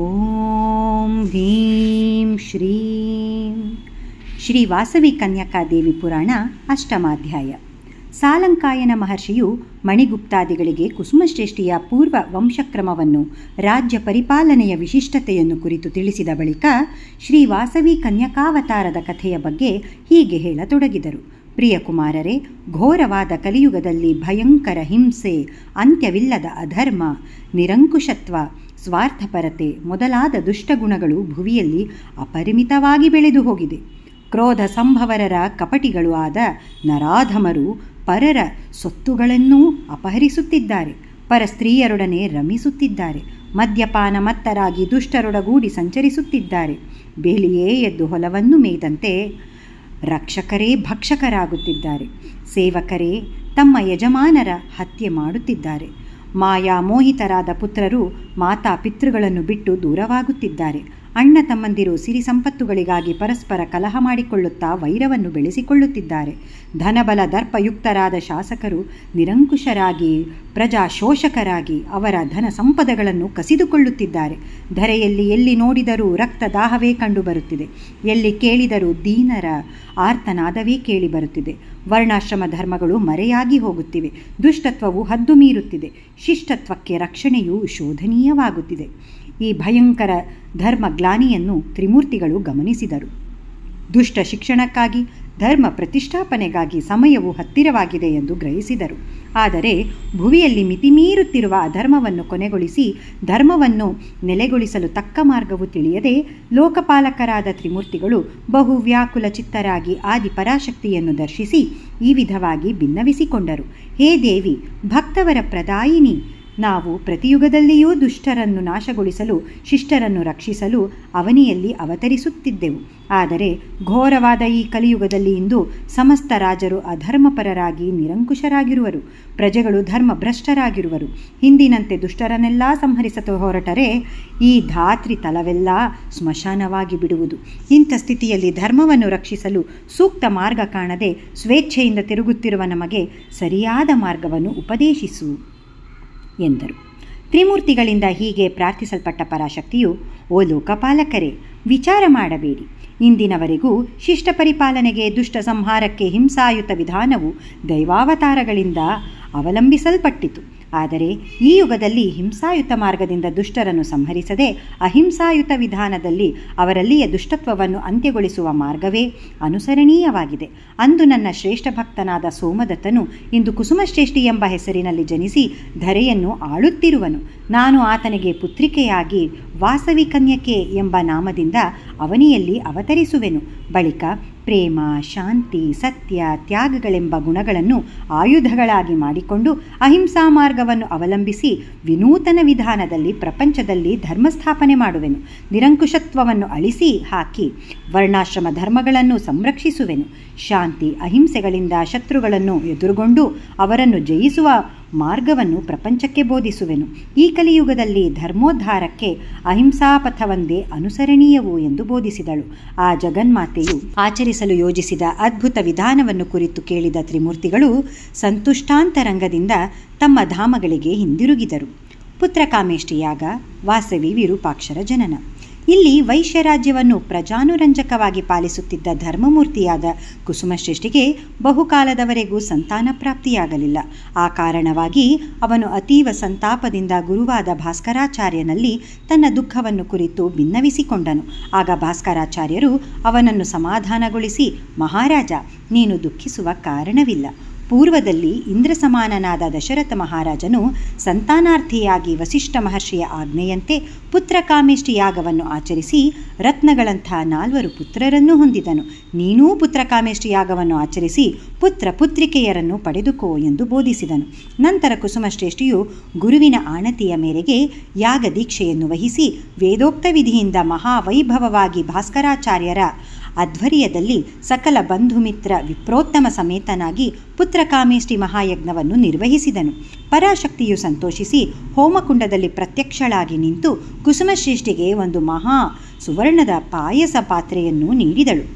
ಓಂ ಹ್ರೀಂ ಶ್ರೀಂ. ಶ್ರೀ ವಾಸವಿ ಕನ್ಯಕಾದೇವಿ ಪುರಾಣ ಅಷ್ಟಮಾಧ್ಯಾಯ. ಸಾಲಂಕಾಯನ ಮಹರ್ಷಿಯು ಮಣಿಗುಪ್ತಾದಿಗಳಿಗೆ ಕುಸುಮಶ್ರೇಷ್ಠಿಯ ಪೂರ್ವ ವಂಶಕ್ರಮವನ್ನು, ರಾಜ್ಯ ಪರಿಪಾಲನೆಯ ವಿಶಿಷ್ಟತೆಯನ್ನು ಕುರಿತು ತಿಳಿಸಿದ ಬಳಿಕ ಶ್ರೀ ವಾಸವಿ ಕನ್ಯಕಾವತಾರದ ಕಥೆಯ ಬಗ್ಗೆ ಹೀಗೆ ಹೇಳತೊಡಗಿದರು. ಪ್ರಿಯಕುಮಾರರೇ, ಘೋರವಾದ ಕಲಿಯುಗದಲ್ಲಿ ಭಯಂಕರ ಹಿಂಸೆ, ಅಂತ್ಯವಿಲ್ಲದ ಅಧರ್ಮ, ನಿರಂಕುಶತ್ವ, ಸ್ವಾರ್ಥಪರತೆ ಮೊದಲಾದ ದುಷ್ಟಗುಣಗಳು ಭುವಿಯಲ್ಲಿ ಅಪರಿಮಿತವಾಗಿ ಬೆಳೆದು ಹೋಗಿದೆ. ಕ್ರೋಧ ಸಂಭವರರ ಕಪಟಿಗಳು ಆದ ನರಾಧಮರು ಪರರ ಸೊತ್ತುಗಳನ್ನೂ ಅಪಹರಿಸುತ್ತಿದ್ದಾರೆ, ಪರಸ್ತ್ರೀಯರೊಡನೆ ರಮಿಸುತ್ತಿದ್ದಾರೆ, ಮದ್ಯಪಾನ ಮತ್ತರಾಗಿ ದುಷ್ಟರೊಡಗೂಡಿ ಸಂಚರಿಸುತ್ತಿದ್ದಾರೆ, ಬೇಲಿಯೇ ಎದ್ದು ಹೊಲವನ್ನು ಮೇಯ್ದಂತೆ ರಕ್ಷಕರೇ ಭಕ್ಷಕರಾಗುತ್ತಿದ್ದಾರೆ, ಸೇವಕರೇ ತಮ್ಮ ಯಜಮಾನರ ಹತ್ಯೆ ಮಾಡುತ್ತಿದ್ದಾರೆ, ಮಾಯಾ ಮೋಹಿತರಾದ ಪುತ್ರರು ಮಾತಾ ಪಿತೃಗಳನ್ನು ಬಿಟ್ಟು ದೂರವಾಗುತ್ತಿದ್ದಾರೆ, ಅಣ್ಣ ತಮ್ಮಂದಿರು ಸಿರಿ ಸಂಪತ್ತುಗಳಿಗಾಗಿ ಪರಸ್ಪರ ಕಲಹ ಮಾಡಿಕೊಳ್ಳುತ್ತಾ ವೈರವನ್ನು ಬೆಳೆಸಿಕೊಳ್ಳುತ್ತಿದ್ದಾರೆ, ಧನಬಲ ದರ್ಪಯುಕ್ತರಾದ ಶಾಸಕರು ನಿರಂಕುಶರಾಗಿ ಪ್ರಜಾಶೋಷಕರಾಗಿ ಅವರ ಧನ ಸಂಪದಗಳನ್ನು ಕಸಿದುಕೊಳ್ಳುತ್ತಿದ್ದಾರೆ, ಧರೆಯಲ್ಲಿ ಎಲ್ಲಿ ನೋಡಿದರೂ ರಕ್ತದಾಹವೇ ಕಂಡುಬರುತ್ತಿದೆ, ಎಲ್ಲಿ ಕೇಳಿದರೂ ದೀನರ ಆರ್ತನಾದವೇ ಕೇಳಿಬರುತ್ತಿದೆ, ವರ್ಣಾಶ್ರಮ ಧರ್ಮಗಳು ಮರೆಯಾಗಿ ಹೋಗುತ್ತಿವೆ, ದುಷ್ಟತ್ವವು ಹದ್ದು ಮೀರುತ್ತಿದೆ, ಶಿಷ್ಟತ್ವಕ್ಕೆ ರಕ್ಷಣೆಯು ಶೋಧನೀಯವಾಗುತ್ತಿದೆ. ಈ ಭಯಂಕರ ಧರ್ಮಗ್ಲಾನಿಯನ್ನು ತ್ರಿಮೂರ್ತಿಗಳು ಗಮನಿಸಿದರು. ದುಷ್ಟ ಶಿಕ್ಷಣಕ್ಕಾಗಿ, ಧರ್ಮ ಪ್ರತಿಷ್ಠಾಪನೆಗಾಗಿ ಸಮಯವು ಹತ್ತಿರವಾಗಿದೆ ಎಂದು ಗ್ರಹಿಸಿದರು. ಆದರೆ ಭುವಿಯಲ್ಲಿ ಮಿತಿಮೀರುತ್ತಿರುವ ಅಧರ್ಮವನ್ನು ಕೊನೆಗೊಳಿಸಿ ಧರ್ಮವನ್ನು ನೆಲೆಗೊಳಿಸಲು ತಕ್ಕ ಮಾರ್ಗವು ತಿಳಿಯದೆ ಲೋಕಪಾಲಕರಾದ ತ್ರಿಮೂರ್ತಿಗಳು ಬಹು ವ್ಯಾಕುಲ ಚಿತ್ತರಾಗಿ ಆದಿ ಪರಾಶಕ್ತಿಯನ್ನು ದರ್ಶಿಸಿ ಈ ವಿಧವಾಗಿ ಭಿನ್ನವಿಸಿಕೊಂಡರು. ಹೇ ದೇವಿ, ಭಕ್ತವರ ಪ್ರದಾಯಿನಿ, ನಾವು ಪ್ರತಿಯುಗದಲ್ಲಿಯೂ ದುಷ್ಟರನ್ನು ನಾಶಗೊಳಿಸಲು, ಶಿಷ್ಟರನ್ನು ರಕ್ಷಿಸಲು ಅವನಿಯಲ್ಲಿ ಅವತರಿಸುತ್ತಿದ್ದೆವು. ಆದರೆ ಘೋರವಾದ ಈ ಕಲಿಯುಗದಲ್ಲಿ ಇಂದು ಸಮಸ್ತ ರಾಜರು ಅಧರ್ಮಪರರಾಗಿ ನಿರಂಕುಶರಾಗಿರುವರು, ಪ್ರಜೆಗಳು ಧರ್ಮಭ್ರಷ್ಟರಾಗಿರುವರು. ಹಿಂದಿನಂತೆ ದುಷ್ಟರನ್ನೆಲ್ಲ ಸಂಹರಿಸಲು ಹೊರಟರೆ ಈ ಧಾತ್ರಿ ತಲವೆಲ್ಲ ಸ್ಮಶಾನವಾಗಿ ಬಿಡುವುದು. ಇಂಥ ಸ್ಥಿತಿಯಲ್ಲಿ ಧರ್ಮವನ್ನು ರಕ್ಷಿಸಲು ಸೂಕ್ತ ಮಾರ್ಗ ಕಾಣದೆ ಸ್ವೇಚ್ಛೆಯಿಂದ ತಿರುಗುತ್ತಿರುವ ನಮಗೆ ಸರಿಯಾದ ಮಾರ್ಗವನ್ನು ಉಪದೇಶಿಸು ಎಂದರು. ತ್ರಿಮೂರ್ತಿಗಳಿಂದ ಹೀಗೆ ಪ್ರಾರ್ಥಿಸಲ್ಪಟ್ಟ ಪರಾಶಕ್ತಿಯು, ಓ ಲೋಕಪಾಲಕರೇ, ವಿಚಾರ ಮಾಡಬೇಡಿ. ಇಂದಿನವರೆಗೂ ಶಿಷ್ಟ ಪರಿಪಾಲನೆಗೆ, ದುಷ್ಟ ಸಂಹಾರಕ್ಕೆ ಹಿಂಸಾಯುತ ವಿಧಾನವು ದೈವಾವತಾರಗಳಿಂದ ಅವಲಂಬಿಸಲ್ಪಟ್ಟಿತು. ಆದರೆ ಈ ಯುಗದಲ್ಲಿ ಹಿಂಸಾಯುತ ಮಾರ್ಗದಿಂದ ದುಷ್ಟರನ್ನು ಸಂಹರಿಸದೆ ಅಹಿಂಸಾಯುತ ವಿಧಾನದಲ್ಲಿ ಅವರಲ್ಲಿಯ ದುಷ್ಟತ್ವವನ್ನು ಅಂತ್ಯಗೊಳಿಸುವ ಮಾರ್ಗವೇ ಅನುಸರಣೀಯವಾಗಿದೆ. ಅಂದು ನನ್ನ ಶ್ರೇಷ್ಠ ಭಕ್ತನಾದ ಸೋಮದತ್ತನು ಇಂದು ಕುಸುಮಶ್ರೇಷ್ಠಿ ಎಂಬ ಹೆಸರಿನಲ್ಲಿ ಜನಿಸಿ ಧರೆಯನ್ನು ಆಳುತ್ತಿರುವನು. ನಾನು ಆತನಿಗೆ ಪುತ್ರಿಕೆಯಾಗಿ ವಾಸವಿ ಕನ್ಯಕೆ ಎಂಬ ನಾಮದಿಂದ ಅವನಿಯಲ್ಲಿ ಅವತರಿಸುವೆನು. ಬಳಿಕ ಪ್ರೇಮ, ಶಾಂತಿ, ಸತ್ಯ, ತ್ಯಾಗಗಳೆಂಬ ಗುಣಗಳನ್ನು ಆಯುಧಗಳಾಗಿ ಮಾಡಿಕೊಂಡು ಅಹಿಂಸಾ ಮಾರ್ಗವನ್ನು ಅವಲಂಬಿಸಿ ವಿನೂತನ ವಿಧಾನದಲ್ಲಿ ಪ್ರಪಂಚದಲ್ಲಿ ಧರ್ಮಸ್ಥಾಪನೆ ಮಾಡುವೆನು. ನಿರಂಕುಶತ್ವವನ್ನು ಅಳಿಸಿ ಹಾಕಿ ವರ್ಣಾಶ್ರಮ ಧರ್ಮಗಳನ್ನು ಸಂರಕ್ಷಿಸುವೆನು. ಶಾಂತಿ, ಅಹಿಂಸೆಗಳಿಂದ ಶತ್ರುಗಳನ್ನು ಎದುರುಗೊಂಡು ಅವರನ್ನು ಜಯಿಸುವ ಮಾರ್ಗವನ್ನು ಪ್ರಪಂಚಕ್ಕೆ ಬೋಧಿಸುವೆನು. ಈ ಕಲಿಯುಗದಲ್ಲಿ ಧರ್ಮೋದ್ಧಾರಕ್ಕೆ ಅಹಿಂಸಾಪಥವೊಂದೇ ಅನುಸರಣೀಯವು ಎಂದು ಬೋಧಿಸಿದಳು. ಆ ಜಗನ್ಮಾತೆಯು ಆಚರಿಸಲು ಯೋಜಿಸಿದ ಅದ್ಭುತ ವಿಧಾನವನ್ನು ಕುರಿತು ಕೇಳಿದ ತ್ರಿಮೂರ್ತಿಗಳು ಸಂತುಷ್ಟಾಂತರಂಗದಿಂದ ತಮ್ಮ ಧಾಮಗಳಿಗೆ ಹಿಂದಿರುಗಿದರು. ಪುತ್ರಕಾಮೇಷ್ಟಿಯಾಗ, ವಾಸವಿ ವಿರೂಪಾಕ್ಷರ ಜನನ. ಇಲ್ಲಿ ವೈಶ್ಯರಾಜ್ಯವನ್ನು ಪ್ರಜಾನುರಂಜಕವಾಗಿ ಪಾಲಿಸುತ್ತಿದ್ದ ಧರ್ಮಮೂರ್ತಿಯಾದ ಕುಸುಮಶ್ರೇಷ್ಠಿಗೆ ಬಹುಕಾಲದವರೆಗೂ ಸಂತಾನ ಪ್ರಾಪ್ತಿಯಾಗಲಿಲ್ಲ. ಆ ಕಾರಣವಾಗಿ ಅವನು ಅತೀವ ಸಂತಾಪದಿಂದ ಗುರುವಾದ ಭಾಸ್ಕರಾಚಾರ್ಯನಲ್ಲಿ ತನ್ನ ದುಃಖವನ್ನು ಕುರಿತು ಭಿನ್ನವಿಸಿಕೊಂಡನು. ಆಗ ಭಾಸ್ಕರಾಚಾರ್ಯರು ಅವನನ್ನು ಸಮಾಧಾನಗೊಳಿಸಿ, ಮಹಾರಾಜ, ನೀನು ದುಃಖಿಸುವ ಕಾರಣವಿಲ್ಲ. ಪೂರ್ವದಲ್ಲಿ ಇಂದ್ರ ಸಮಾನನಾದ ದಶರಥ ಮಹಾರಾಜನು ಸಂತಾನಾರ್ಥಿಯಾಗಿ ವಸಿಷ್ಠ ಮಹರ್ಷಿಯ ಆಜ್ಞೆಯಂತೆ ಪುತ್ರಕಾಮೇಷ್ಟಿ ಯಾಗವನ್ನು ಆಚರಿಸಿ ರತ್ನಗಳಂಥ 4 ಪುತ್ರರನ್ನು ಹೊಂದಿದನು. ನೀನೂ ಪುತ್ರಕಾಮೇಷ್ಟಿ ಯಾಗವನ್ನು ಆಚರಿಸಿ ಪುತ್ರ ಪುತ್ರಿಕೆಯರನ್ನು ಪಡೆದುಕೋ ಎಂದು ಬೋಧಿಸಿದನು. ನಂತರ ಕುಸುಮಶ್ರೇಷ್ಠಿಯು ಗುರುವಿನ ಆಣತಿಯ ಮೇರೆಗೆ ಯಾಗ ದೀಕ್ಷೆಯನ್ನು ವಹಿಸಿ ವೇದೋಕ್ತ ವಿಧಿಯಿಂದ ಮಹಾವೈಭವವಾಗಿ ಭಾಸ್ಕರಾಚಾರ್ಯರ ಅಧ್ವರ್ಯದಲ್ಲಿ ಸಕಲ ಬಂಧುಮಿತ್ರ ವಿಪ್ರೋತ್ತಮ ಸಮೇತನಾಗಿ ಪುತ್ರಕಾಮೇಷ್ಟಿ ಮಹಾಯಜ್ಞವನ್ನು ನಿರ್ವಹಿಸಿದನು. ಪರಾಶಕ್ತಿಯು ಸಂತೋಷಿಸಿ ಹೋಮಕುಂಡದಲ್ಲಿ ಪ್ರತ್ಯಕ್ಷಳಾಗಿ ನಿಂತು ಕುಸುಮಶ್ರೇಷ್ಠಿಗೆ ಒಂದು ಮಹಾ ಸುವರ್ಣದ ಪಾಯಸ ಪಾತ್ರೆಯನ್ನು ನೀಡಿದಳು.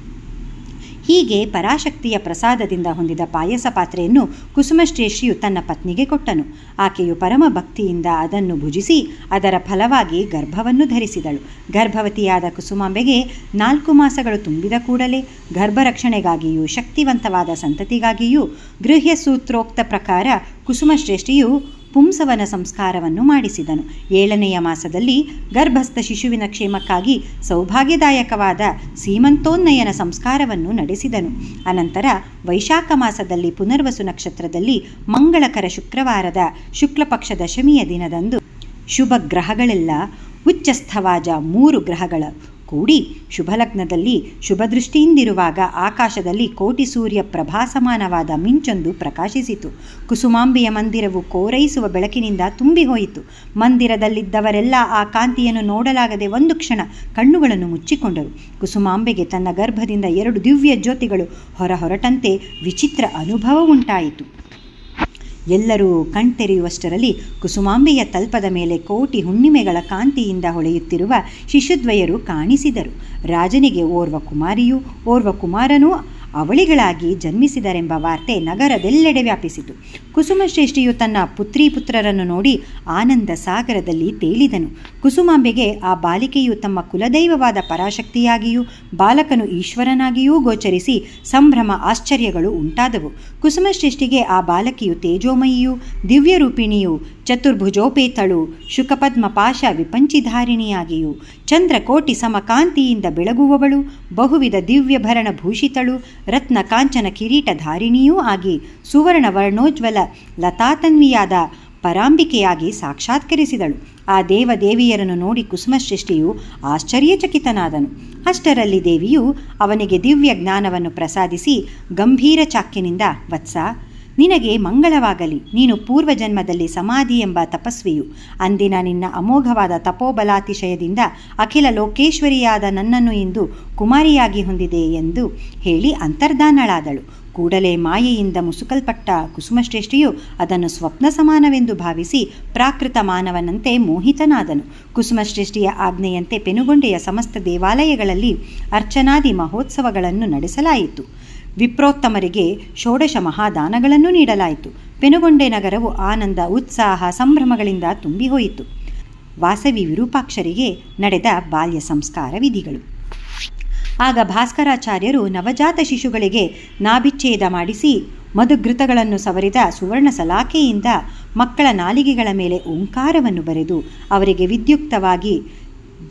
ಹೀಗೆ ಪರಾಶಕ್ತಿಯ ಪ್ರಸಾದದಿಂದ ಹೊಂದಿದ ಪಾಯಸ ಪಾತ್ರೆಯನ್ನು ಕುಸುಮಶ್ರೇಷ್ಠಿಯು ತನ್ನ ಪತ್ನಿಗೆ ಕೊಟ್ಟನು. ಆಕೆಯು ಪರಮ ಭಕ್ತಿಯಿಂದ ಅದನ್ನು ಭುಜಿಸಿ ಅದರ ಫಲವಾಗಿ ಗರ್ಭವನ್ನು ಧರಿಸಿದಳು. ಗರ್ಭವತಿಯಾದ ಕುಸುಮಾಂಬೆಗೆ 4 ಮಾಸಗಳು ತುಂಬಿದ ಕೂಡಲೇ ಗರ್ಭರಕ್ಷಣೆಗಾಗಿಯೂ ಶಕ್ತಿವಂತವಾದ ಸಂತತಿಗಾಗಿಯೂ ಗೃಹ್ಯ ಸೂತ್ರೋಕ್ತ ಪ್ರಕಾರ ಕುಸುಮಶ್ರೇಷ್ಠಿಯು ಪುಂಸವನ ಸಂಸ್ಕಾರವನ್ನು ಮಾಡಿಸಿದನು. 7ನೆಯ ಮಾಸದಲ್ಲಿ ಗರ್ಭಸ್ಥ ಶಿಶುವಿನ ಕ್ಷೇಮಕ್ಕಾಗಿ ಸೌಭಾಗ್ಯದಾಯಕವಾದ ಸೀಮಂತೋನ್ನಯನ ಸಂಸ್ಕಾರವನ್ನು ನಡೆಸಿದನು. ಅನಂತರ ವೈಶಾಖ ಮಾಸದಲ್ಲಿ ಪುನರ್ವಸು ನಕ್ಷತ್ರದಲ್ಲಿ ಮಂಗಳಕರ ಶುಕ್ರವಾರದ ಶುಕ್ಲಪಕ್ಷ ದಶಮಿಯ ದಿನದಂದು ಶುಭ ಗ್ರಹಗಳೆಲ್ಲ ಉಚ್ಚಸ್ಥವಾದ 3 ಗ್ರಹಗಳ ಕೂಡಿ ಶುಭಲಗ್ನದಲ್ಲಿ ಶುಭದೃಷ್ಟಿಯಿಂದಿರುವಾಗ ಆಕಾಶದಲ್ಲಿ ಕೋಟಿ ಸೂರ್ಯ ಪ್ರಭಾಸಮಾನವಾದ ಮಿಂಚೊಂದು ಪ್ರಕಾಶಿಸಿತು. ಕುಸುಮಾಂಬೆಯ ಮಂದಿರವು ಕೋರೈಸುವ ಬೆಳಕಿನಿಂದ ತುಂಬಿಹೋಯಿತು. ಮಂದಿರದಲ್ಲಿದ್ದವರೆಲ್ಲ ಆ ಕಾಂತಿಯನ್ನು ನೋಡಲಾಗದೆ ಒಂದು ಕ್ಷಣ ಕಣ್ಣುಗಳನ್ನು ಮುಚ್ಚಿಕೊಂಡರು. ಕುಸುಮಾಂಬೆಗೆ ತನ್ನ ಗರ್ಭದಿಂದ 2 ದಿವ್ಯ ಜ್ಯೋತಿಗಳು ಹೊರಟಂತೆ ವಿಚಿತ್ರ ಅನುಭವ ಉಂಟಾಯಿತು. ಎಲ್ಲರೂ ಕಣ್ತೆರೆಯುವಷ್ಟರಲ್ಲಿ ಕುಸುಮಾಂಬೆಯ ತಲ್ಪದ ಮೇಲೆ ಕೋಟಿ ಹುಣ್ಣಿಮೆಗಳ ಕಾಂತಿಯಿಂದ ಹೊಳೆಯುತ್ತಿರುವ ಶಿಶುದ್ವಯರು ಕಾಣಿಸಿದರು. ರಾಜನಿಗೆ ಓರ್ವ ಕುಮಾರಿಯೂ ಓರ್ವ ಕುಮಾರನೂ ಅವಳಿಗಳಾಗಿ ಜನ್ಮಿಸಿದರೆಂಬ ವಾರ್ತೆ ನಗರದೆಲ್ಲೆಡೆ ವ್ಯಾಪಿಸಿತು. ಕುಸುಮಶ್ರೇಷ್ಠಿಯು ತನ್ನ ಪುತ್ರರನ್ನು ನೋಡಿ ಆನಂದ ಸಾಗರದಲ್ಲಿ ತೇಲಿದನು. ಕುಸುಮಾಂಬೆಗೆ ಆ ಬಾಲಿಕೆಯು ತಮ್ಮ ಕುಲದೈವವಾದ ಪರಾಶಕ್ತಿಯಾಗಿಯೂ ಬಾಲಕನು ಈಶ್ವರನಾಗಿಯೂ ಗೋಚರಿಸಿ ಸಂಭ್ರಮ ಆಶ್ಚರ್ಯಗಳು ಉಂಟಾದವು. ಕುಸುಮಶ್ರೇಷ್ಠಿಗೆ ಆ ಬಾಲಕಿಯು ತೇಜೋಮಯಿಯೂ ದಿವ್ಯರೂಪಿಣಿಯೂ ಚತುರ್ಭುಜೋಪೇತಳು ಶುಕಪದ್ಮ ಪಾಶ ವಿಪಂಚಿಧಾರಿಣಿಯಾಗಿಯೂ ಚಂದ್ರಕೋಟಿ ಸಮಕಾಂತಿಯಿಂದ ಬೆಳಗುವವಳು ಬಹುವಿಧ ದಿವ್ಯಭರಣ ಭೂಷಿತಳು ರತ್ನ ಕಾಂಚನ ಕಿರೀಟಧಾರಿಣಿಯೂ ಆಗಿ ಸುವರ್ಣ ವರ್ಣೋಜ್ವಲ ಲತಾತನ್ವಿಯಾದ ಪರಾಂಬಿಕೆಯಾಗಿ ಸಾಕ್ಷಾತ್ಕರಿಸಿದಳು. ಆ ದೇವದೇವಿಯರನ್ನು ನೋಡಿ ಕುಸುಮಶ್ರೇಷ್ಠಿಯು ಆಶ್ಚರ್ಯಚಕಿತನಾದನು. ಅಷ್ಟರಲ್ಲಿ ದೇವಿಯು ಅವನಿಗೆ ದಿವ್ಯ ಜ್ಞಾನವನ್ನು ಪ್ರಸಾದಿಸಿ ಗಂಭೀರ ಚಾಕ್ಯನಿಂದ, ವತ್ಸ, ನಿನಗೆ ಮಂಗಳವಾಗಲಿ. ನೀನು ಪೂರ್ವಜನ್ಮದಲ್ಲಿ ಸಮಾಧಿ ಎಂಬ ತಪಸ್ವಿಯು. ಅಂದಿನ ನಿನ್ನ ಅಮೋಘವಾದ ತಪೋಬಲಾತಿಶಯದಿಂದ ಅಖಿಲ ಲೋಕೇಶ್ವರಿಯಾದ ನನ್ನನ್ನು ಇಂದು ಕುಮಾರಿಯಾಗಿ ಹೊಂದಿದೆ ಎಂದು ಹೇಳಿ ಅಂತರ್ಧಾನಳಾದಳು. ಕೂಡಲೇ ಮಾಯೆಯಿಂದ ಮುಸುಕಲ್ಪಟ್ಟ ಕುಸುಮಶ್ರೇಷ್ಠಿಯು ಅದನ್ನು ಸ್ವಪ್ನ ಸಮಾನವೆಂದು ಭಾವಿಸಿ ಪ್ರಾಕೃತ ಮಾನವನಂತೆ ಮೋಹಿತನಾದನು. ಕುಸುಮಶ್ರೇಷ್ಠಿಯ ಆಜ್ಞೆಯಂತೆ ಪೆನುಗೊಂಡೆಯ ಸಮಸ್ತ ದೇವಾಲಯಗಳಲ್ಲಿ ಅರ್ಚನಾದಿ ಮಹೋತ್ಸವಗಳನ್ನು ನಡೆಸಲಾಯಿತು. ವಿಪ್ರೋತ್ತಮರಿಗೆ 16 ಮಹಾದಾನಗಳನ್ನು ನೀಡಲಾಯಿತು. ಪೆನುಗೊಂಡೆ ನಗರವು ಆನಂದ ಉತ್ಸಾಹ ಸಂಭ್ರಮಗಳಿಂದ ತುಂಬಿಹೋಯಿತು. ವಾಸವಿ ವಿರೂಪಾಕ್ಷರಿಗೆ ನಡೆದ ಬಾಲ್ಯ ಸಂಸ್ಕಾರ ವಿಧಿಗಳು. ಆಗ ಭಾಸ್ಕರಾಚಾರ್ಯರು ನವಜಾತ ಶಿಶುಗಳಿಗೆ ನಾಭಿಚ್ಛೇದ ಮಾಡಿಸಿ ಮಧುಘೃತಗಳನ್ನು ಸವರಿದ ಸುವರ್ಣ ಸಲಾಕೆಯಿಂದ ಮಕ್ಕಳ ನಾಲಿಗೆಗಳ ಮೇಲೆ ಓಂಕಾರವನ್ನು ಬರೆದು ಅವರಿಗೆ ವಿದ್ಯುಕ್ತವಾಗಿ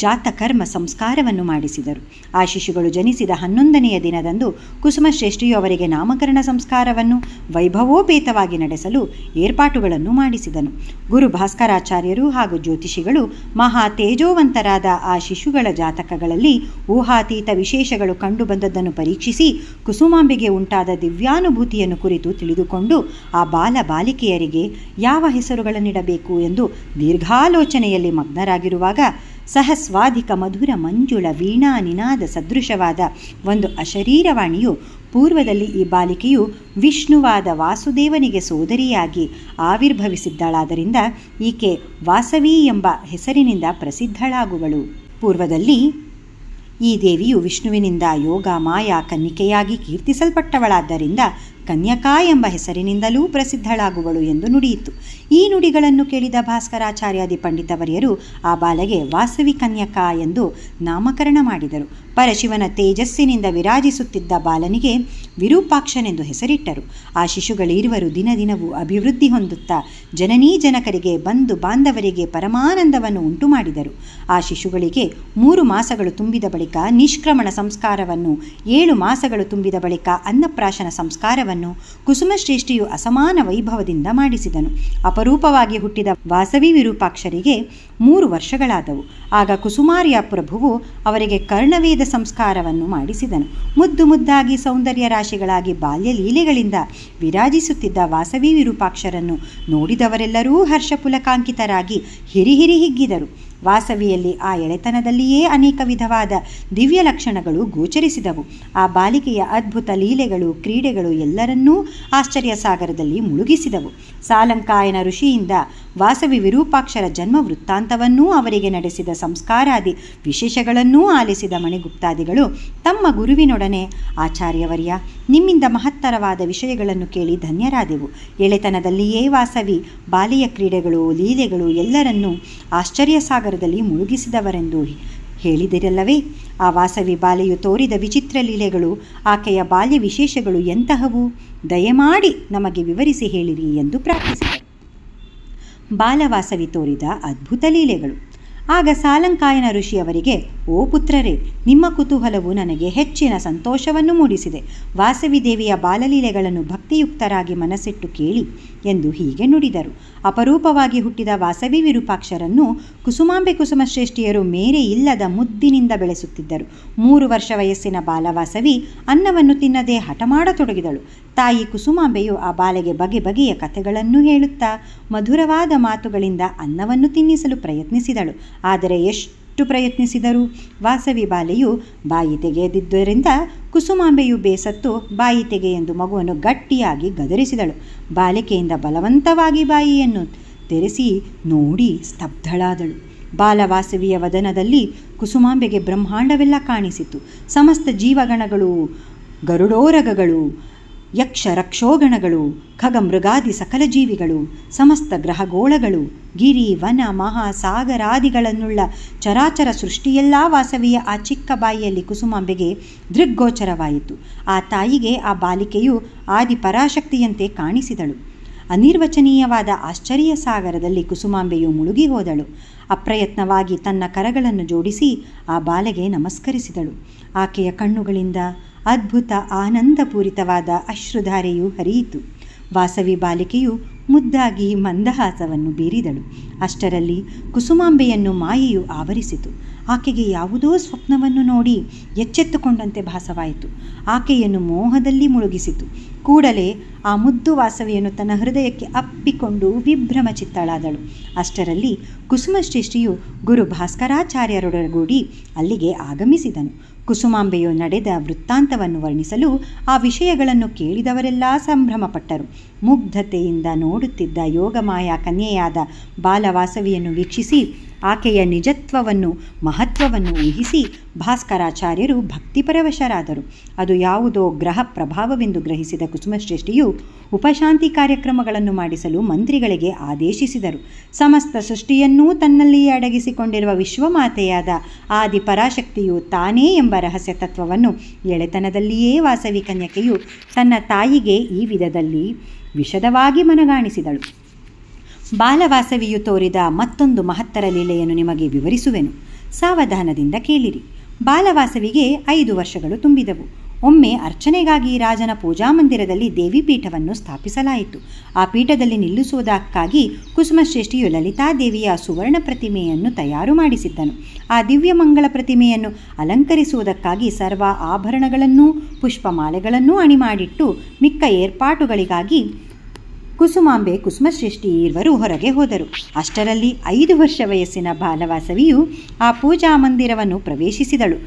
ಜಾತಕರ್ಮ ಸಂಸ್ಕಾರವನ್ನು ಮಾಡಿಸಿದರು. ಆ ಶಿಶುಗಳು ಜನಿಸಿದ 11ನೆಯ ದಿನದಂದು ಕುಸುಮಶ್ರೇಷ್ಠಿಯು ಅವರಿಗೆ ನಾಮಕರಣ ಸಂಸ್ಕಾರವನ್ನು ವೈಭವೋಪೇತವಾಗಿ ನಡೆಸಲು ಏರ್ಪಾಟುಗಳನ್ನು ಮಾಡಿಸಿದನು. ಗುರು ಭಾಸ್ಕರಾಚಾರ್ಯರು ಹಾಗೂ ಜ್ಯೋತಿಷಿಗಳು ಮಹಾ ತೇಜೋವಂತರಾದ ಆ ಶಿಶುಗಳ ಜಾತಕಗಳಲ್ಲಿ ಊಹಾತೀತ ವಿಶೇಷಗಳು ಕಂಡುಬಂದದ್ದನ್ನು ಪರೀಕ್ಷಿಸಿ ಕುಸುಮಾಂಬೆಗೆ ಉಂಟಾದ ದಿವ್ಯಾನುಭೂತಿಯನ್ನು ಕುರಿತು ತಿಳಿದುಕೊಂಡು ಆ ಬಾಲಿಕೆಯರಿಗೆ ಯಾವ ಹೆಸರುಗಳನ್ನಿಡಬೇಕು ಎಂದು ದೀರ್ಘಾಲೋಚನೆಯಲ್ಲಿ ಮಗ್ನರಾಗಿರುವಾಗ ಸಹಸ್ವಾಧಿಕ ಮಧುರ ಮಂಜುಳ ವೀಣಾ ನಿನಾದ ಸದೃಶವಾದ ಒಂದು ಅಶರೀರವಾಣಿಯು ಪೂರ್ವದಲ್ಲಿ ಈ ಬಾಲಿಕೆಯು ವಿಷ್ಣುವಾದ ವಾಸುದೇವನಿಗೆ ಸೋದರಿಯಾಗಿ ಆವಿರ್ಭವಿಸಿದ್ದಳಾದ್ದರಿಂದ ಈಕೆ ವಾಸವಿ ಎಂಬ ಹೆಸರಿನಿಂದ ಪ್ರಸಿದ್ಧಳಾಗುವಳು. ಪೂರ್ವದಲ್ಲಿ ಈ ದೇವಿಯು ವಿಷ್ಣುವಿನಿಂದ ಯೋಗ ಮಾಯಾ ಕನ್ನಿಕೆಯಾಗಿ ಕೀರ್ತಿಸಲ್ಪಟ್ಟವಳಾದ್ದರಿಂದ ಕನ್ಯಕಾ ಎಂಬ ಹೆಸರಿನಿಂದಲೂ ಪ್ರಸಿದ್ಧಳಾಗುವಳು ಎಂದು ನುಡಿಯಿತು. ಈ ನುಡಿಗಳನ್ನು ಕೇಳಿದ ಭಾಸ್ಕರಾಚಾರ್ಯಾದಿ ಪಂಡಿತವರ್ಯರು ಆ ಬಾಲೆಗೆ ವಾಸವಿ ಕನ್ಯಕಾ ಎಂದು ನಾಮಕರಣ ಮಾಡಿದರು. ಪರಶಿವನ ತೇಜಸ್ಸಿನಿಂದ ವಿರಾಜಿಸುತ್ತಿದ್ದ ಬಾಲನಿಗೆ ವಿರೂಪಾಕ್ಷನೆಂದು ಹೆಸರಿಟ್ಟರು. ಆ ಶಿಶುಗಳಿರುವರು ದಿನದಿನವೂ ಅಭಿವೃದ್ಧಿ ಹೊಂದುತ್ತಾ ಜನನೀ ಜನಕರಿಗೆ ಬಂಧು ಬಾಂಧವರಿಗೆ ಪರಮಾನಂದವನ್ನು ಉಂಟು ಮಾಡಿದರು. ಆ ಶಿಶುಗಳಿಗೆ 3 ಮಾಸಗಳು ತುಂಬಿದ ಬಳಿಕ ನಿಷ್ಕ್ರಮಣ ಸಂಸ್ಕಾರವನ್ನು, 7 ಮಾಸಗಳು ತುಂಬಿದ ಬಳಿಕ ಅನ್ನಪ್ರಾಶನ ಸಂಸ್ಕಾರವನ್ನು ಕುಸುಮಶ್ರೇಷ್ಠಿಯು ಅಸಮಾನ ವೈಭವದಿಂದ ಮಾಡಿಸಿದನು. ಅಪರೂಪವಾಗಿ ಹುಟ್ಟಿದ ವಾಸವಿ ವಿರೂಪಾಕ್ಷರಿಗೆ 3 ವರ್ಷಗಳಾದವು. ಆಗ ಕುಸುಮಾರ್ಯ ಪ್ರಭುವು ಅವರಿಗೆ ಕರ್ಣವೇದ ಸಂಸ್ಕಾರವನ್ನು ಮಾಡಿಸಿದನು. ಮುದ್ದು ಮುದ್ದಾಗಿ ಸೌಂದರ್ಯ ರಾಶಿಗಳಾಗಿ ಬಾಲ್ಯ ಲೀಲೆಗಳಿಂದ ವಿರಾಜಿಸುತ್ತಿದ್ದ ವಾಸವಿ ವಿರೂಪಾಕ್ಷರನ್ನು ನೋಡಿದವರೆಲ್ಲರೂ ಹರ್ಷಪುಲಕಾಂಕಿತರಾಗಿ ಹಿರಿಹಿರಿ ಹಿಗ್ಗಿದರು. ವಾಸವಿಯಲ್ಲಿ ಆ ಎಳೆತನದಲ್ಲಿಯೇ ಅನೇಕ ವಿಧವಾದ ದಿವ್ಯ ಲಕ್ಷಣಗಳು ಗೋಚರಿಸಿದವು. ಆ ಬಾಲಿಕೆಯ ಅದ್ಭುತ ಲೀಲೆಗಳು, ಕ್ರೀಡೆಗಳು ಎಲ್ಲರನ್ನೂ ಆಶ್ಚರ್ಯ ಸಾಗರದಲ್ಲಿ ಮುಳುಗಿಸಿದವು. ಸಾಲಂಕಾಯನ ಋಷಿಯಿಂದ ವಾಸವಿ ವಿರೂಪಾಕ್ಷರ ಜನ್ಮ ವೃತ್ತಾಂತವನ್ನೂ ಅವರಿಗೆ ನಡೆಸಿದ ಸಂಸ್ಕಾರಾದಿ ವಿಶೇಷಗಳನ್ನೂ ಆಲಿಸಿದ ಮಣಿಗುಪ್ತಾದಿಗಳು ತಮ್ಮ ಗುರುವಿನೊಡನೆ, ಆಚಾರ್ಯವರ್ಯ, ನಿಮ್ಮಿಂದ ಮಹತ್ತರವಾದ ವಿಷಯಗಳನ್ನು ಕೇಳಿ ಧನ್ಯರಾದೆವು. ಎಳೆತನದಲ್ಲಿಯೇ ವಾಸವಿ ಬಾಲಿಯ ಕ್ರೀಡೆಗಳು, ಲೀಲೆಗಳು ಎಲ್ಲರನ್ನೂ ಆಶ್ಚರ್ಯ ಸಾಗರದಲ್ಲಿ ಮುಳುಗಿಸಿದವರೆಂದು ಹೇಳಿದಿರಲ್ಲವೇ? ಆ ವಾಸವಿ ಬಾಲೆಯು ತೋರಿದ ವಿಚಿತ್ರ ಲೀಲೆಗಳು, ಆಕೆಯ ಬಾಲ್ಯ ವಿಶೇಷಗಳು ಎಂತಹವು? ದಯಮಾಡಿ ನಮಗೆ ವಿವರಿಸಿ ಹೇಳಿರಿ ಎಂದು ಪ್ರಾರ್ಥಿಸಿದರು. ಬಾಲವಾಸವಿ ತೋರಿದ ಅದ್ಭುತ ಲೀಲೆಗಳು. ಆಗ ಸಾಲಂಕಾಯನ ಋಷಿಯವರಿಗೆ, ಓ ಪುತ್ರರೇ, ನಿಮ್ಮ ಕುತೂಹಲವು ನನಗೆ ಹೆಚ್ಚಿನ ಸಂತೋಷವನ್ನು ಮೂಡಿಸಿದೆ. ವಾಸವಿ ದೇವಿಯ ಬಾಲಲೀಲೆಗಳನ್ನು ಭಕ್ತಿಯುಕ್ತರಾಗಿ ಮನಸ್ಸಿಟ್ಟು ಕೇಳಿ ಎಂದು ಹೀಗೆ ನುಡಿದರು. ಅಪರೂಪವಾಗಿ ಹುಟ್ಟಿದ ವಾಸವಿ ವಿರೂಪಾಕ್ಷರನ್ನು ಕುಸುಮಾಂಬೆ ಕುಸುಮಶ್ರೇಷ್ಠಿಯರು ಮೇರೆ ಇಲ್ಲದ ಮುದ್ದಿನಿಂದ ಬೆಳೆಸುತ್ತಿದ್ದರು. 3 ವರ್ಷ ವಯಸ್ಸಿನ ಬಾಲವಾಸವಿ ಅನ್ನವನ್ನು ತಿನ್ನದೆ ಹಠ ಮಾಡತೊಡಗಿದಳು. ತಾಯಿ ಕುಸುಮಾಂಬೆಯು ಆ ಬಾಲೆಗೆ ಬಗೆ ಬಗೆಯ ಕಥೆಗಳನ್ನು ಹೇಳುತ್ತಾ ಮಧುರವಾದ ಮಾತುಗಳಿಂದ ಅನ್ನವನ್ನು ತಿನ್ನಿಸಲು ಪ್ರಯತ್ನಿಸಿದಳು. ಆದರೆ ಎಷ್ಟು ಪ್ರಯತ್ನಿಸಿದರೂ ವಾಸವಿ ಬಾಲೆಯು ಬಾಯಿ ತೆಗೆಯದಿದ್ದರಿಂದ ಕುಸುಮಾಂಬೆಯು ಬೇಸತ್ತು ಬಾಯಿ ತೆಗೆ ಎಂದು ಮಗುವನ್ನು ಗಟ್ಟಿಯಾಗಿ ಗದರಿಸಿದಳು. ಬಾಲಿಕೆಯಿಂದ ಬಲವಂತವಾಗಿ ಬಾಯಿಯನ್ನು ತೆರೆಸಿ ನೋಡಿ ಸ್ತಬ್ಧಳಾದಳು. ಬಾಲವಾಸವಿಯ ವದನದಲ್ಲಿ ಕುಸುಮಾಂಬೆಗೆ ಬ್ರಹ್ಮಾಂಡವೆಲ್ಲ ಕಾಣಿಸಿತು. ಸಮಸ್ತ ಜೀವಗಣಗಳು, ಗರುಡೋರಗಗಳು, ಯಕ್ಷ ರಕ್ಷೋಗಣಗಳು, ಖಗಮೃಗಾದಿ ಸಕಲ ಜೀವಿಗಳು, ಸಮಸ್ತ ಗ್ರಹಗೋಳಗಳು, ಗಿರಿ ವನ ಮಹಾಸಾಗರಾದಿಗಳನ್ನುಳ್ಳ ಚರಾಚರ ಸೃಷ್ಟಿಯೆಲ್ಲ ವಾಸವಿಯ ಆ ಚಿಕ್ಕ ಬಾಯಿಯಲ್ಲಿ ಕುಸುಮಾಂಬೆಗೆ ದೃಗ್ಗೋಚರವಾಯಿತು. ಆ ತಾಯಿಗೆ ಆ ಬಾಲಿಕೆಯು ಆದಿ ಪರಾಶಕ್ತಿಯಂತೆ ಕಾಣಿಸಿದಳು. ಅನಿರ್ವಚನೀಯವಾದ ಆಶ್ಚರ್ಯ ಸಾಗರದಲ್ಲಿ ಕುಸುಮಾಂಬೆಯು ಮುಳುಗಿ ಹೋದಳು. ಅಪ್ರಯತ್ನವಾಗಿ ತನ್ನ ಕರಗಳನ್ನು ಜೋಡಿಸಿ ಆ ಬಾಲೆಗೆ ನಮಸ್ಕರಿಸಿದಳು. ಆಕೆಯ ಕಣ್ಣುಗಳಿಂದ ಅದ್ಭುತ ಆನಂದಪೂರಿತವಾದ ಅಶ್ರುಧಾರೆಯು ಹರಿಯಿತು. ವಾಸವಿ ಬಾಲಿಕೆಯು ಮುದ್ದಾಗಿ ಮಂದಹಾಸವನ್ನು ಬೀರಿದಳು. ಅಷ್ಟರಲ್ಲಿ ಕುಸುಮಾಂಬೆಯನ್ನು ಮಾಯೆಯು ಆವರಿಸಿತು. ಆಕೆಗೆ ಯಾವುದೋ ಸ್ವಪ್ನವನ್ನು ನೋಡಿ ಎಚ್ಚೆತ್ತುಕೊಂಡಂತೆ ಭಾಸವಾಯಿತು. ಆಕೆಯನ್ನು ಮೋಹದಲ್ಲಿ ಮುಳುಗಿಸಿತು. ಕೂಡಲೇ ಆ ಮುದ್ದು ವಾಸವಿಯನ್ನು ತನ್ನ ಹೃದಯಕ್ಕೆ ಅಪ್ಪಿಕೊಂಡು ವಿಭ್ರಮಚಿತ್ತಳಾದಳು. ಅಷ್ಟರಲ್ಲಿ ಕುಸುಮಶ್ರೇಷ್ಠಿಯು ಗುರು ಭಾಸ್ಕರಾಚಾರ್ಯರೊಡಗೂಡಿ ಅಲ್ಲಿಗೆ ಆಗಮಿಸಿದನು. ಕುಸುಮಾಂಬೆಯು ನಡೆದ ವೃತ್ತಾಂತವನ್ನು ವರ್ಣಿಸಲು ಆ ವಿಷಯಗಳನ್ನು ಕೇಳಿದವರೆಲ್ಲ ಸಂಭ್ರಮಪಟ್ಟರು. ಮುಗ್ಧತೆಯಿಂದ ನೋಡುತ್ತಿದ್ದ ಯೋಗಮಾಯಾ ಕನ್ಯೆಯಾದ ಬಾಲವಾಸವಿಯನ್ನು ವೀಕ್ಷಿಸಿ ಆಕೆಯ ನಿಜತ್ವವನ್ನು ಮಹತ್ವವನ್ನು ಊಹಿಸಿ ಭಾಸ್ಕರಾಚಾರ್ಯರು ಭಕ್ತಿಪರವಶರಾದರು. ಅದು ಯಾವುದೋ ಗ್ರಹ ಪ್ರಭಾವವೆಂದು ಗ್ರಹಿಸಿದ ಕುಸುಮಶ್ರೇಷ್ಠಿಯು ಉಪಶಾಂತಿ ಕಾರ್ಯಕ್ರಮಗಳನ್ನು ಮಾಡಿಸಲು ಮಂತ್ರಿಗಳಿಗೆ ಆದೇಶಿಸಿದರು. ಸಮಸ್ತ ಸೃಷ್ಟಿಯನ್ನೂ ತನ್ನಲ್ಲಿಯೇ ಅಡಗಿಸಿಕೊಂಡಿರುವ ವಿಶ್ವಮಾತೆಯಾದ ಆದಿ ಪರಾಶಕ್ತಿಯು ತಾನೇ ಎಂಬ ರಹಸ್ಯ ತತ್ವವನ್ನು ಎಳೆತನದಲ್ಲಿಯೇ ವಾಸವಿ ಕನ್ಯಕೆಯು ತನ್ನ ತಾಯಿಗೆ ಈ ವಿಧದಲ್ಲಿ ವಿಶದವಾಗಿ ಮನಗಾಣಿಸಿದಳು. ಬಾಲವಾಸವಿಯು ತೋರಿದ ಮತ್ತೊಂದು ಮಹತ್ತರ ಲೀಲೆಯನ್ನು ನಿಮಗೆ ವಿವರಿಸುವೆನು, ಸಾವಧಾನದಿಂದ ಕೇಳಿರಿ. ಬಾಲವಾಸವಿಗೆ 5 ವರ್ಷಗಳು ತುಂಬಿದವು. ಒಮ್ಮೆ ಅರ್ಚನೆಗಾಗಿ ರಾಜನ ಪೂಜಾ ಮಂದಿರದಲ್ಲಿ ದೇವಿ ಪೀಠವನ್ನು ಸ್ಥಾಪಿಸಲಾಯಿತು. ಆ ಪೀಠದಲ್ಲಿ ನಿಲ್ಲಿಸುವುದಕ್ಕಾಗಿ ಕುಸುಮಶ್ರೇಷ್ಠಿಯು ಲಲಿತಾದೇವಿಯ ಸುವರ್ಣ ಪ್ರತಿಮೆಯನ್ನು ತಯಾರು ಮಾಡಿಸಿದ್ದನು. ಆ ದಿವ್ಯ ಮಂಗಳ ಪ್ರತಿಮೆಯನ್ನು ಅಲಂಕರಿಸುವುದಕ್ಕಾಗಿ ಸರ್ವ ಆಭರಣಗಳನ್ನೂ ಪುಷ್ಪಮಾಲೆಗಳನ್ನೂ ಅಣಿಮಾಡಿಟ್ಟು ಮಿಕ್ಕ ಏರ್ಪಾಟುಗಳಿಗಾಗಿ ಕುಸುಮಾಂಬೆ ಕುಸುಮಶ್ರೇಷ್ಠಿ ಇರುವರು ಹೊರಗೆ ಹೋದರು. ಅಷ್ಟರಲ್ಲಿ 5 ವರ್ಷ ವಯಸ್ಸಿನ ಬಾಲವಾಸವಿಯು ಆ ಪೂಜಾ ಮಂದಿರವನ್ನು ಪ್ರವೇಶಿಸಿದಳು.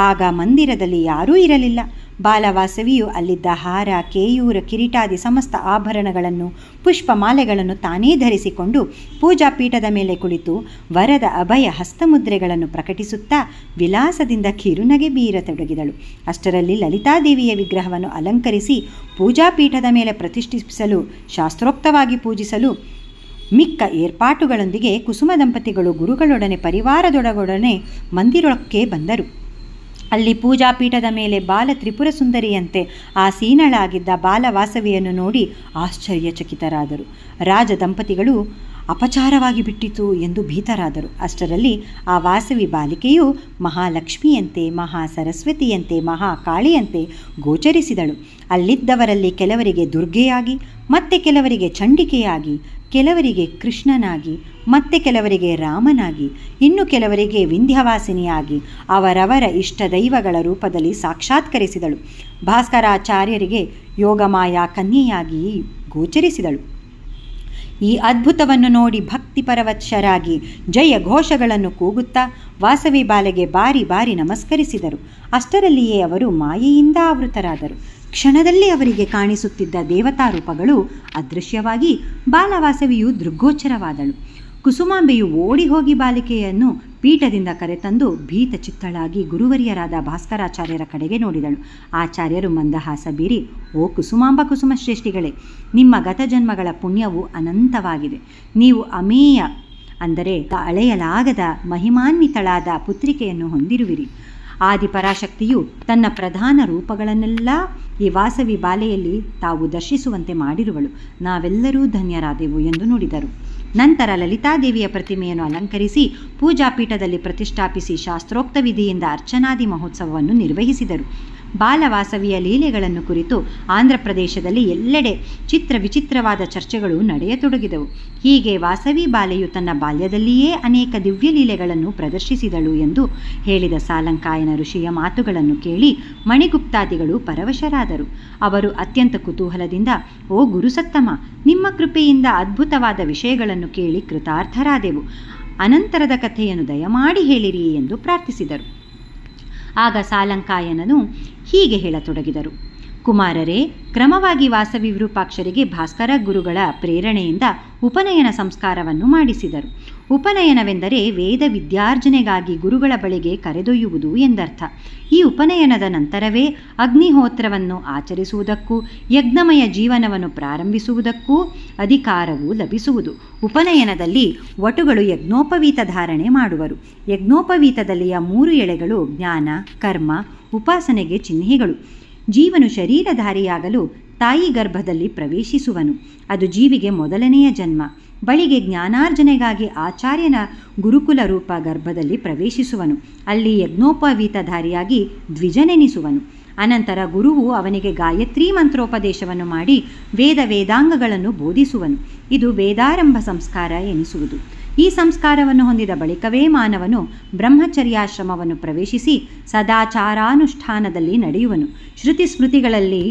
ಆಗ ಮಂದಿರದಲ್ಲಿ ಯಾರೂ ಇರಲಿಲ್ಲ. ಬಾಲವಾಸವಿಯು ಅಲ್ಲಿದ್ದ ಹಾರ, ಕೇಯೂರ, ಕಿರೀಟಾದಿ ಸಮಸ್ತ ಆಭರಣಗಳನ್ನು ಪುಷ್ಪಮಾಲೆಗಳನ್ನು ತಾನೇ ಧರಿಸಿಕೊಂಡು ಪೂಜಾ ಪೀಠದ ಮೇಲೆ ಕುಳಿತು ವರದ ಅಭಯ ಹಸ್ತಮುದ್ರೆಗಳನ್ನು ಪ್ರಕಟಿಸುತ್ತಾ ವಿಲಾಸದಿಂದ ಕಿರುನಗೆ ಬೀರತೊಡಗಿದಳು. ಅಷ್ಟರಲ್ಲಿ ಲಲಿತಾದೇವಿಯ ವಿಗ್ರಹವನ್ನು ಅಲಂಕರಿಸಿ ಪೂಜಾ ಪೀಠದ ಮೇಲೆ ಪ್ರತಿಷ್ಠಿಸಲು, ಶಾಸ್ತ್ರೋಕ್ತವಾಗಿ ಪೂಜಿಸಲು ಮಿಕ್ಕ ಏರ್ಪಾಟುಗಳೊಂದಿಗೆ ಕುಸುಮ ದಂಪತಿಗಳು ಗುರುಗಳೊಡನೆ ಪರಿವಾರದೊಡಗೊಡನೆ ಮಂದಿರಕ್ಕೆ ಬಂದರು. ಅಲ್ಲಿ ಪೂಜಾಪೀಠದ ಮೇಲೆ ಬಾಲ ತ್ರಿಪುರ ಸುಂದರಿಯಂತೆ ಆಸೀನಳಾಗಿದ್ದ ಬಾಲವಾಸವಿಯನ್ನು ನೋಡಿ ಆಶ್ಚರ್ಯಚಕಿತರಾದರು. ರಾಜ ದಂಪತಿಗಳು ಅಪಚಾರವಾಗಿ ಬಿಟ್ಟಿತು ಎಂದು ಭೀತರಾದರು. ಅಷ್ಟರಲ್ಲಿ ಆ ವಾಸವಿ ಬಾಲಿಕೆಯು ಮಹಾಲಕ್ಷ್ಮಿಯಂತೆ, ಮಹಾ ಸರಸ್ವತಿಯಂತೆ, ಮಹಾಕಾಳಿಯಂತೆ ಗೋಚರಿಸಿದಳು. ಅಲ್ಲಿದ್ದವರಲ್ಲಿ ಕೆಲವರಿಗೆ ದುರ್ಗೆಯಾಗಿ, ಮತ್ತೆ ಕೆಲವರಿಗೆ ಚಂಡಿಕೆಯಾಗಿ, ಕೆಲವರಿಗೆ ಕೃಷ್ಣನಾಗಿ, ಮತ್ತೆ ಕೆಲವರಿಗೆ ರಾಮನಾಗಿ, ಇನ್ನು ಕೆಲವರಿಗೆ ವಿಂಧ್ಯವಾಸಿನಿಯಾಗಿ ಅವರವರ ಇಷ್ಟ ದೈವಗಳ ರೂಪದಲ್ಲಿ ಸಾಕ್ಷಾತ್ಕರಿಸಿದಳು. ಭಾಸ್ಕರಾಚಾರ್ಯರಿಗೆ ಯೋಗಮಾಯಾ ಕನ್ಯೆಯಾಗಿ ಗೋಚರಿಸಿದಳು. ಈ ಅದ್ಭುತವನ್ನು ನೋಡಿ ಭಕ್ತ ಭಕ್ತಿಪರವಶರಾಗಿ ಜಯ ಘೋಷಗಳನ್ನು ಕೂಗುತ್ತಾ ವಾಸವಿ ಬಾಲೆಗೆ ಬಾರಿ ಬಾರಿ ನಮಸ್ಕರಿಸಿದರು. ಅಷ್ಟರಲ್ಲಿಯೇ ಅವರು ಮಾಯೆಯಿಂದ ಆವೃತರಾದರು. ಕ್ಷಣದಲ್ಲಿ ಅವರಿಗೆ ಕಾಣಿಸುತ್ತಿದ್ದ ದೇವತಾ ರೂಪಗಳು ಅದೃಶ್ಯವಾಗಿ ಬಾಲವಾಸವಿಯು ದೃಗ್ಗೋಚರವಾದಳು. ಕುಸುಮಾಂಬೆಯು ಓಡಿ ಹೋಗಿ ಬಾಲಿಕೆಯನ್ನು ಪೀಠದಿಂದ ಕರೆತಂದು ಭೀತ ಚಿತ್ತಳಾಗಿ ಗುರುವರಿಯರಾದ ಭಾಸ್ಕರಾಚಾರ್ಯರ ಕಡೆಗೆ ನೋಡಿದಳು. ಆಚಾರ್ಯರು ಮಂದಹಾಸ ಬೀರಿ, ಓ ಕುಸುಮಾಂಬ ಕುಸುಮಶ್ರೇಷ್ಠಿಗಳೇ, ನಿಮ್ಮ ಗತಜನ್ಮಗಳ ಪುಣ್ಯವು ಅನಂತವಾಗಿದೆ. ನೀವು ಅಮೇಯ ಅಂದರೆ ಅಳೆಯಲಾಗದ ಮಹಿಮಾನ್ವಿತಳಾದ ಪುತ್ರಿಕೆಯನ್ನು ಹೊಂದಿರುವಿರಿ. ಆದಿಪರಾಶಕ್ತಿಯು ತನ್ನ ಪ್ರಧಾನ ರೂಪಗಳನ್ನೆಲ್ಲ ಈ ವಾಸವಿ ಬಾಲೆಯಲ್ಲಿ ತಾವು ದರ್ಶಿಸುವಂತೆ ಮಾಡಿರುವಳು. ನಾವೆಲ್ಲರೂ ಧನ್ಯರಾದೆವು ಎಂದು ನುಡಿದರು. ನಂತರ ಲಲಿತಾದೇವಿಯ ಪ್ರತಿಮೆಯನ್ನು ಅಲಂಕರಿಸಿ ಪೂಜಾಪೀಠದಲ್ಲಿ ಪ್ರತಿಷ್ಠಾಪಿಸಿ ಶಾಸ್ತ್ರೋಕ್ತ ವಿಧಿಯಿಂದ ಅರ್ಚನಾದಿ ಮಹೋತ್ಸವವನ್ನು ನಿರ್ವಹಿಸಿದರು. ಬಾಲವಾಸವಿಯ ಲೀಲೆಗಳನ್ನು ಕುರಿತು ಆಂಧ್ರ ಪ್ರದೇಶದಲ್ಲಿ ಎಲ್ಲೆಡೆ ಚಿತ್ರ ವಿಚಿತ್ರವಾದ ಚರ್ಚೆಗಳು ನಡೆಯತೊಡಗಿದವು. ಹೀಗೆ ವಾಸವಿ ಬಾಲೆಯು ತನ್ನ ಬಾಲ್ಯದಲ್ಲಿಯೇ ಅನೇಕ ದಿವ್ಯ ಲೀಲೆಗಳನ್ನು ಪ್ರದರ್ಶಿಸಿದಳು ಎಂದು ಹೇಳಿದ ಸಾಲಂಕಾಯನ ಋಷಿಯ ಮಾತುಗಳನ್ನು ಕೇಳಿ ಮಣಿಗುಪ್ತಾದಿಗಳು ಪರವಶರಾದರು. ಅವರು ಅತ್ಯಂತ ಕುತೂಹಲದಿಂದ, ಓ ಗುರುಸತ್ತಮ, ನಿಮ್ಮ ಕೃಪೆಯಿಂದ ಅದ್ಭುತವಾದ ವಿಷಯಗಳನ್ನು ಕೇಳಿ ಕೃತಾರ್ಥರಾದೆವು. ಅನಂತರದ ಕಥೆಯನ್ನು ದಯಮಾಡಿ ಹೇಳಿರಿ ಎಂದು ಪ್ರಾರ್ಥಿಸಿದರು. ಆಗ ಸಾಲಂಕಾಯನನು ಹೀಗೆ ಹೇಳತೊಡಗಿದರು. ಕುಮಾರರೇ, ಕ್ರಮವಾಗಿ ವಾಸವಿ ವಿರೂಪಾಕ್ಷರಿಗೆ ಭಾಸ್ಕರ ಗುರುಗಳ ಪ್ರೇರಣೆಯಿಂದ ಉಪನಯನ ಸಂಸ್ಕಾರವನ್ನು ಮಾಡಿಸಿದರು. ಉಪನಯನವೆಂದರೆ ವೇದ ವಿದ್ಯಾರ್ಜನೆಗಾಗಿ ಗುರುಗಳ ಬಳಿಗೆ ಕರೆದೊಯ್ಯುವುದು ಎಂದರ್ಥ. ಈ ಉಪನಯನದ ನಂತರವೇ ಅಗ್ನಿಹೋತ್ರವನ್ನು ಆಚರಿಸುವುದಕ್ಕೂ ಯಜ್ಞಮಯ ಜೀವನವನ್ನು ಪ್ರಾರಂಭಿಸುವುದಕ್ಕೂ ಅಧಿಕಾರವು ಲಭಿಸುವುದು. ಉಪನಯನದಲ್ಲಿ ವಟುಗಳು ಯಜ್ಞೋಪವೀತ ಧಾರಣೆ ಮಾಡುವರು. ಯಜ್ಞೋಪವೀತದಲ್ಲಿಯ 3 ಎಳೆಗಳು ಜ್ಞಾನ, ಕರ್ಮ, ಉಪಾಸನೆಗೆ ಚಿಹ್ನೆಗಳು. ಜೀವನು ಶರೀರಧಾರಿಯಾಗಲು ತಾಯಿ ಗರ್ಭದಲ್ಲಿ ಪ್ರವೇಶಿಸುವನು. ಅದು ಜೀವಿಗೆ ಮೊದಲನೆಯ ಜನ್ಮ. ಬಳಿಗೆ ಜ್ಞಾನಾರ್ಜನೆಗಾಗಿ ಆಚಾರ್ಯನ ಗುರುಕುಲ ರೂಪ ಗರ್ಭದಲ್ಲಿ ಪ್ರವೇಶಿಸುವನು. ಅಲ್ಲಿ ಯಜ್ಞೋಪವೀತಧಾರಿಯಾಗಿ ದ್ವಿಜನೆನಿಸುವನು. ಅನಂತರ ಗುರುವು ಅವನಿಗೆ ಗಾಯತ್ರಿ ಮಂತ್ರೋಪದೇಶವನ್ನು ಮಾಡಿ ವೇದಾಂಗಗಳನ್ನು ಬೋಧಿಸುವನು. ಇದು ವೇದಾರಂಭ ಸಂಸ್ಕಾರ ಎನಿಸುವುದು. ಈ ಸಂಸ್ಕಾರವನ್ನು ಹೊಂದಿದ ಬಳಿಕವೇ ಮಾನವನು ಬ್ರಹ್ಮಚರ್ಯಾಶ್ರಮವನ್ನು ಪ್ರವೇಶಿಸಿ ಸದಾಚಾರಾನುಷ್ಠಾನದಲ್ಲಿ ನಡೆಯುವನು. ಶ್ರುತಿ ಸ್ಮೃತಿಗಳಲ್ಲಿ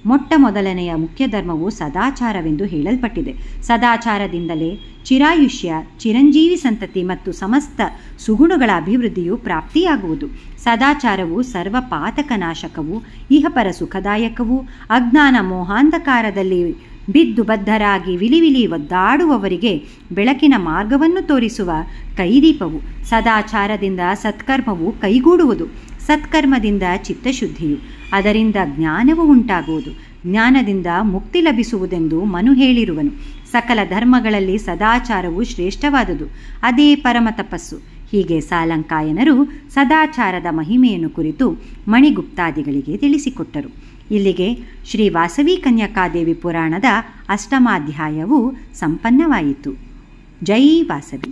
ಮೊಟ್ಟ ಮೊದಲನೆಯ ಮುಖ್ಯ ಧರ್ಮವು ಸದಾಚಾರವೆಂದು ಹೇಳಲ್ಪಟ್ಟಿದೆ. ಸದಾಚಾರದಿಂದಲೇ ಚಿರಾಯುಷ್ಯ, ಚಿರಂಜೀವಿ ಸಂತತಿ ಮತ್ತು ಸಮಸ್ತ ಸುಗುಣಗಳ ಅಭಿವೃದ್ಧಿಯು ಪ್ರಾಪ್ತಿಯಾಗುವುದು. ಸದಾಚಾರವು ಸರ್ವ ಪಾತಕನಾಶಕವು, ಇಹಪರ ಸುಖದಾಯಕವೂ, ಅಜ್ಞಾನ ಮೋಹಾಂಧಕಾರದಲ್ಲಿ ಬಿದ್ದು ಬದ್ಧರಾಗಿ ವಿಲಿವಿಲಿ ಒದ್ದಾಡುವವರಿಗೆ ಬೆಳಕಿನ ಮಾರ್ಗವನ್ನು ತೋರಿಸುವ ಕೈದೀಪವು. ಸದಾಚಾರದಿಂದ ಸತ್ಕರ್ಮವು ಕೈಗೂಡುವುದು. ಸತ್ಕರ್ಮದಿಂದ ಚಿತ್ತಶುದ್ಧಿಯು, ಅದರಿಂದ ಜ್ಞಾನವು ಉಂಟಾಗುವುದು. ಜ್ಞಾನದಿಂದ ಮುಕ್ತಿ ಲಭಿಸುವುದೆಂದು ಮನು ಹೇಳಿರುವನು. ಸಕಲ ಧರ್ಮಗಳಲ್ಲಿ ಸದಾಚಾರವು ಶ್ರೇಷ್ಠವಾದುದು. ಅದೇ ಪರಮ ತಪಸ್ಸು. ಹೀಗೆ ಸಾಲಂಕಾಯನರು ಸದಾಚಾರದ ಮಹಿಮೆಯನ್ನು ಕುರಿತು ಮಣಿಗುಪ್ತಾದಿಗಳಿಗೆ ತಿಳಿಸಿಕೊಟ್ಟರು. ಇಲ್ಲಿಗೆ ಶ್ರೀ ವಾಸವಿ ಕನ್ಯಕಾದೇವಿ ಪುರಾಣದ 8ಮ ಅಧ್ಯಾಯವು ಸಂಪನ್ನವಾಯಿತು. ಜೈ ವಾಸವಿ.